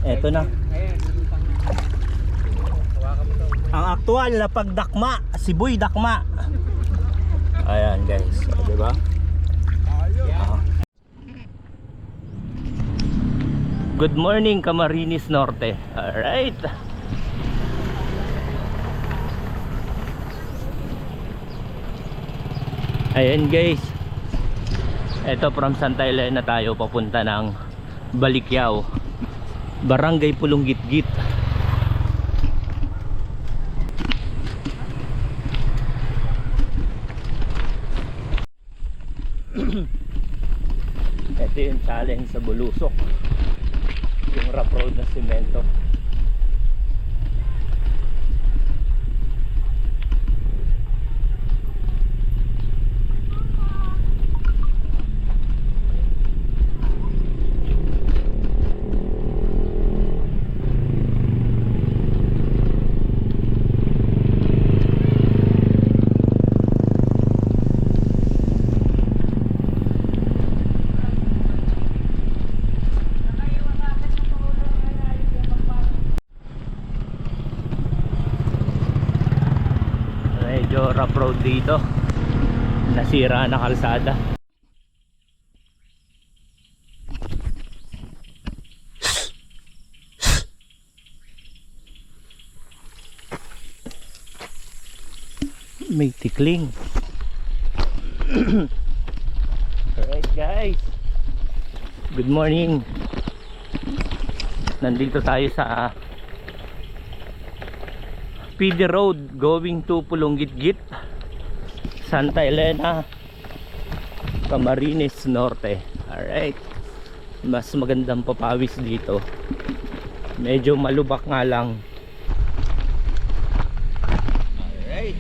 Eto na. Ayan, lulutang na. Hawakan mo to. Ang aktual na pagdakma, si Boy Dakma. Ayan guys, o, diba? Good morning Camarines Norte. Alright. Ayan guys. Ito from Santa Elena tayo papunta ng Balikyao, Barangay Pulonggitgit. Ito yung challenge sa Bulusok, yung rough road na simento. Medyo rough road dito, nasira na kalsada. May tikling. Alright guys, good morning. Nandito tayo sa PD Road going to Pulonggitgit, Santa Elena, Camarines Norte. Alright, mas magandang papawis dito, medyo malubak nga lang. Alright,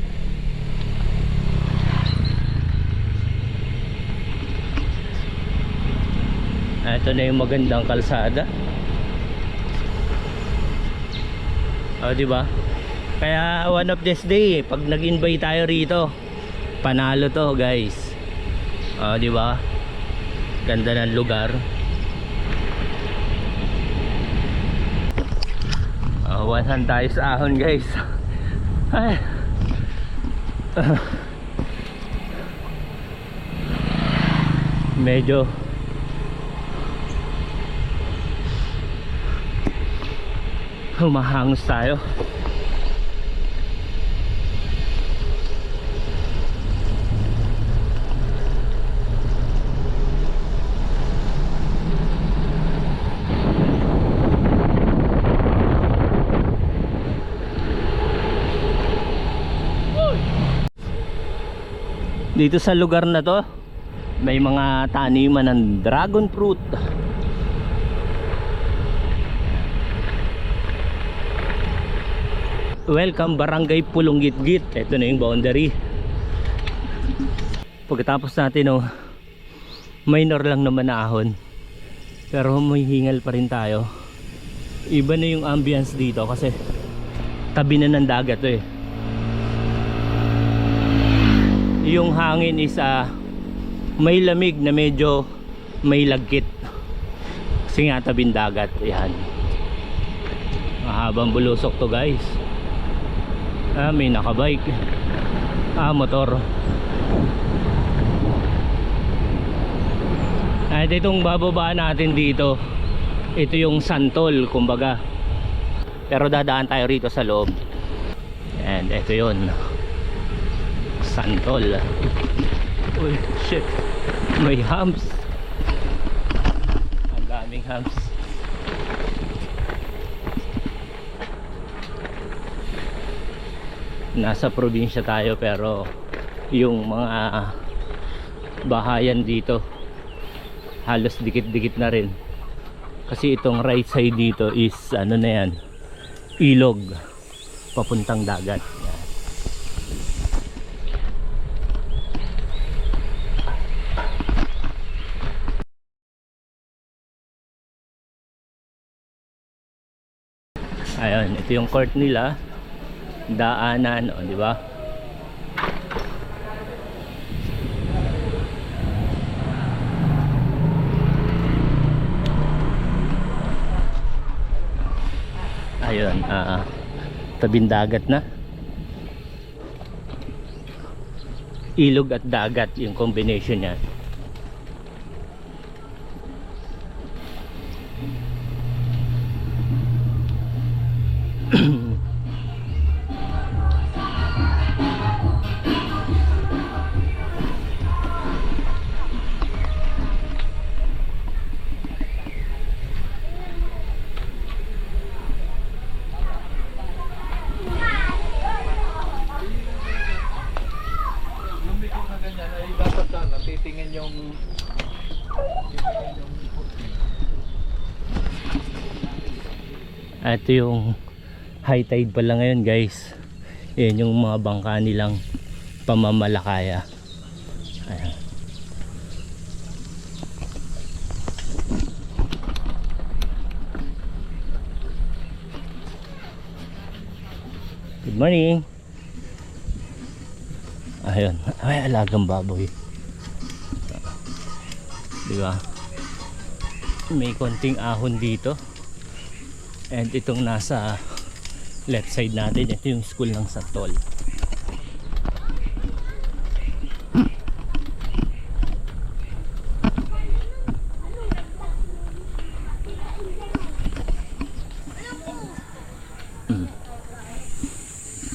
ito na yung magandang kalsada. O, diba? Kaya one of this day, pag nag-invite tayo rito, panalo to guys. O, diba? Ganda ng lugar. O, one tayo sa ahon guys. Ay. Medyo humahangos tayo. Dito sa lugar na to, may mga taniman ng dragon fruit. Welcome Barangay Pulonggitgit. Ito na yung boundary. Pagkatapos natin, oh, minor lang naman na ahon, pero may hingal pa rin tayo. Iba na yung ambience dito kasi tabi na ng dagat to eh. Yung hangin is may lamig na medyo may lagkit kasi nga tabing dagat. Ayan, mahabang bulusok to guys. May nakabike, motor. At itong bababa natin dito, ito yung santol kumbaga, pero dadaan tayo rito sa loob. And ito yun, santol. Uy, shit, may hams. Ang daming hams. Nasa probinsya tayo pero yung mga bahayan dito halos dikit-dikit na rin. Kasi itong right side dito is ano na yan, ilog papuntang dagat. Ayun, ito yung court nila, daanan, o, di ba? Ayun, tabing dagat na. Ilog at dagat yung combination niya. Yung mikro na ganyan ay dapat sana titingin yung Ito yung high tide pala ngayon guys. Yan yung mga bangka nilang pamamalakaya. Ayan. Good morning. Ayun, ay alagang baboy. Diba? May konting ahon dito. And itong nasa left side natin, ito yung school ng Santol.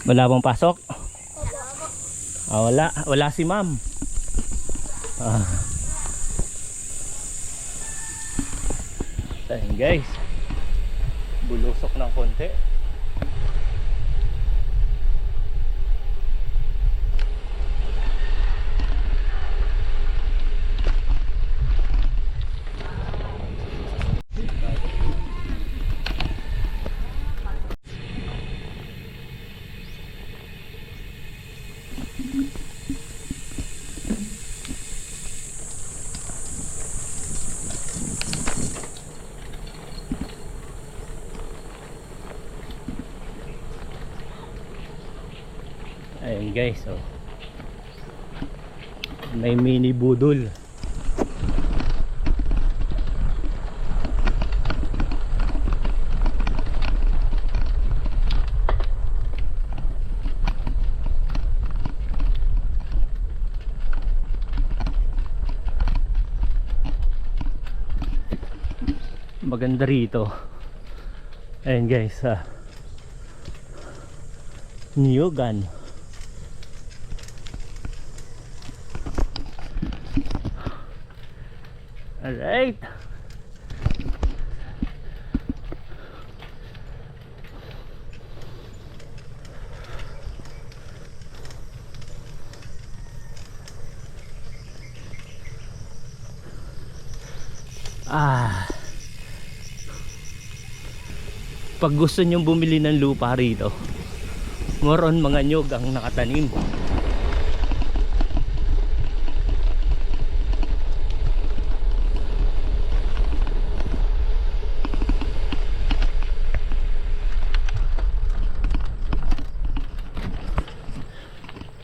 Wala bang pasok? Wala si ma'am. Ayun guys, bulusok ng konti. Ayun guys, oh. May mini budol. Maganda rito. Ayun guys, Nyogan. Alright. Pag gusto nyong bumili ng lupa rito, more on mga nyog ang nakatanim.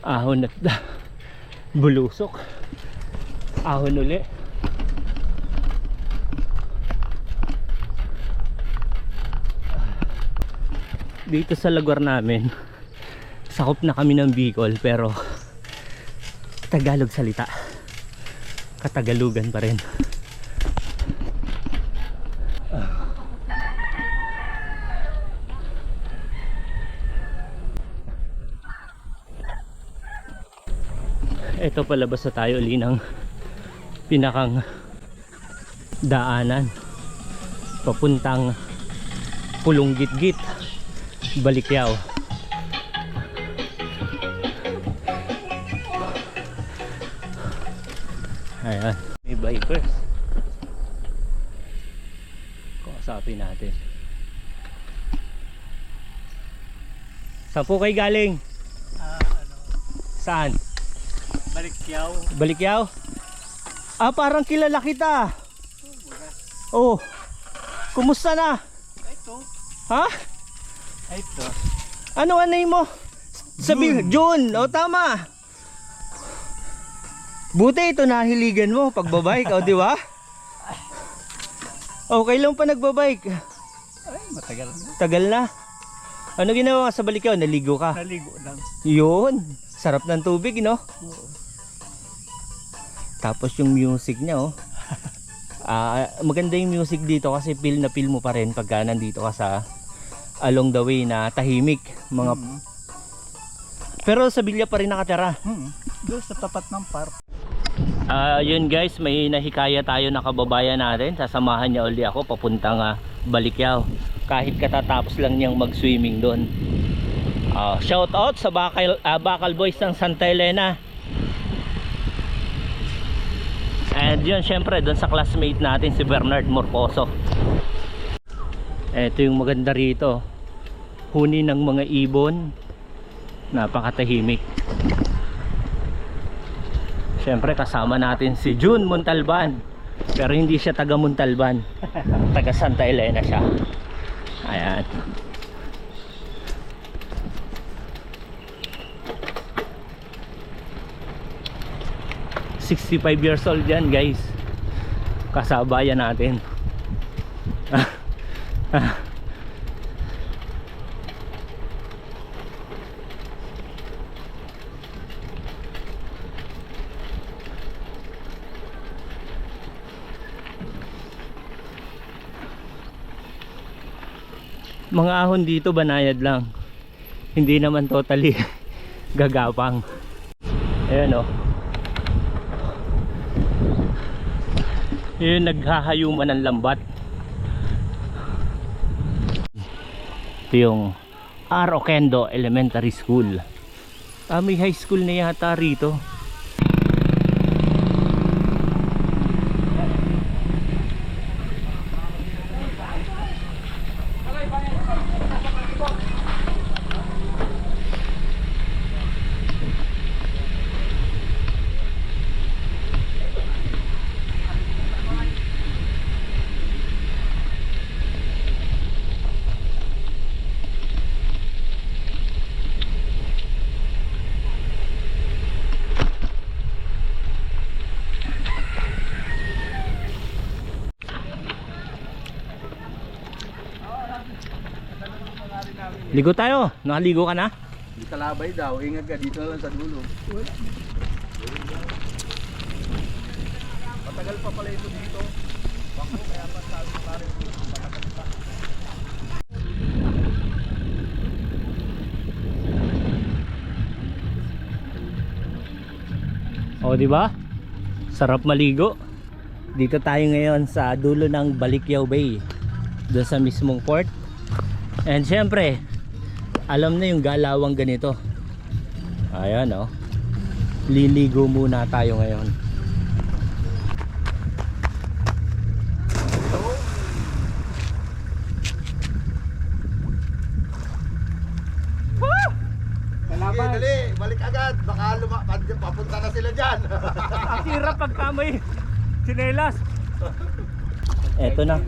Ahon at bulusok. Ahon uli. Dito sa lugar namin, sakop na kami ng Bicol, pero Tagalog salita, Katagalugan pa rin. Ito palabas na tayo uli ng pinakang daanan papuntang Pulonggitgit, Balikyaw. Ayan, may bikers. Kausapin natin. Saan po kayo galing? Saan? Balikyaw. Balikyaw? Parang kilala kita. Oh, kumusta na? Ito. Ha? Ito. Ano name mo? Sabi, June. O tama. Buti ito nahiligan mo pagbabike, o di ba? Okay lang pa nagbabike. Ay, matagal na. Tagal na. Ano ginawa ka sa Balikyaw? Naligo ka? Naligo lang. Yun. Sarap ng tubig, no? Oo. Tapos yung music niya, oh. Maganda yung music dito kasi feel na feel mo pa rin pagka nandito ka sa along the way na tahimik. Mga... Pero sa Bilya pa rin nakatira. Doon sa tapat ng park. Yun guys, may nahikaya tayo na kababayan natin. Sasamahan niya uli ako papuntang Balikyaw. Kahit katatapos lang niyang mag-swimming doon. Shout out sa Bakal Boys ng Santa Elena. And yun, syempre doon sa classmate natin si Bernard Morposo. Ito yung maganda rito. Huni ng mga ibon. Napakatahimik. Syempre kasama natin si June Montalban. Pero hindi siya taga Montalban. Taga Santa Elena siya. Ayan. "65 years old yan guys." Kasabayan natin. Mga ahon dito banayad lang. Hindi naman totally gagapang. Ayan o. Yun, naghahayuman ng lambat. Ito yung R. Oquendo Elementary School. May high school na yata rito. Ligo tayo. Nakaligo ka na? Di kalabay daw. Ingat ka dito lang sa dulo. Matagal pa pala ito dito. Bako kaya pa sabi ko pare. Matagal pa. O, di ba? Sarap maligo. Dito tayo ngayon sa dulo ng Balikyaw Bay. Doon sa mismong port. And syempre, alam na yung galawang ganito. Ayan o. Liligo muna tayo ngayon. Sige, dali. Balik agad. Baka papunta na sila dyan. Hirap pagka may sinelas. Eto na.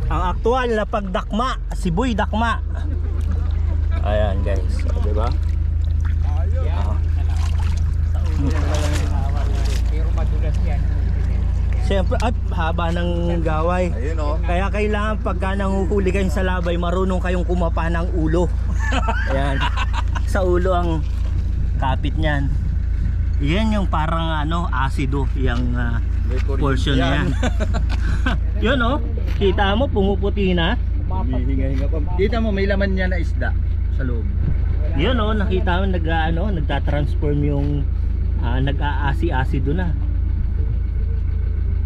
Ang aktual na pagdakma, si Boy Dakma. Ayan guys, di ba? Pero madulas yan. Siyempre, at haba ng gaway. Ayun o. Kaya kailangan pagka nanguhuli kayong sa labay, marunong kayong kumapa ng ulo. Ayan. Sa ulo ang kapit niyan. Yan yung parang asido, yung portion na yan. Yun o, kita mo pumuputi na. Hihinga-hinga pa. Kita mo may laman niya na isda sa loob. Yun o, nakita mo nagtatransform yung nag-aasi-asido na.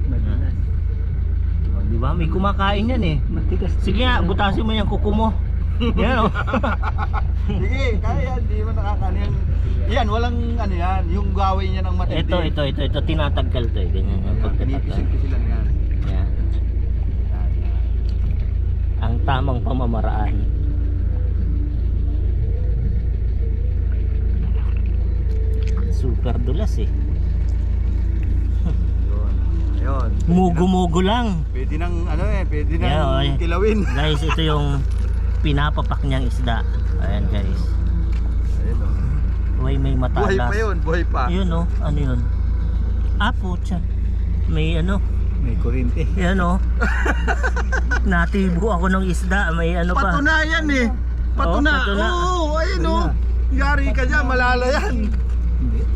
Madalas. O, di ba? May kumakain yan eh. Matigas. Sige nga, butasin mo yung kuko mo. Yan o. Sige, kaya yan. Di mo nakakanin. Yan, walang yan. Yung gawin niya ng matindi. Ito, tinatagkal to eh. Ganyan yung pagtatagkal. Pinipisil-pisil lang yan. Yan. Ang tamang pamamaraan. Super dulas eh. Ayun. Mugo-mugo lang. Pwede nang pwede nang Yeah, okay. kilawin. Guys, ito yung pinapapak niyang isda. Ayan guys. Ayun o. Uy, may matalas. Buhay pa yun, buhay pa. Yun oh, ano yun? Putya. May May kuryente. Yan oh. Natibo ako ng isda. May ano pa. Patuna yan eh. Patuna. Oo, patuna. Oo, ayun oh. Yari ka dyan, malala yan.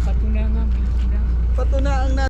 Patuna nga. Patuna ang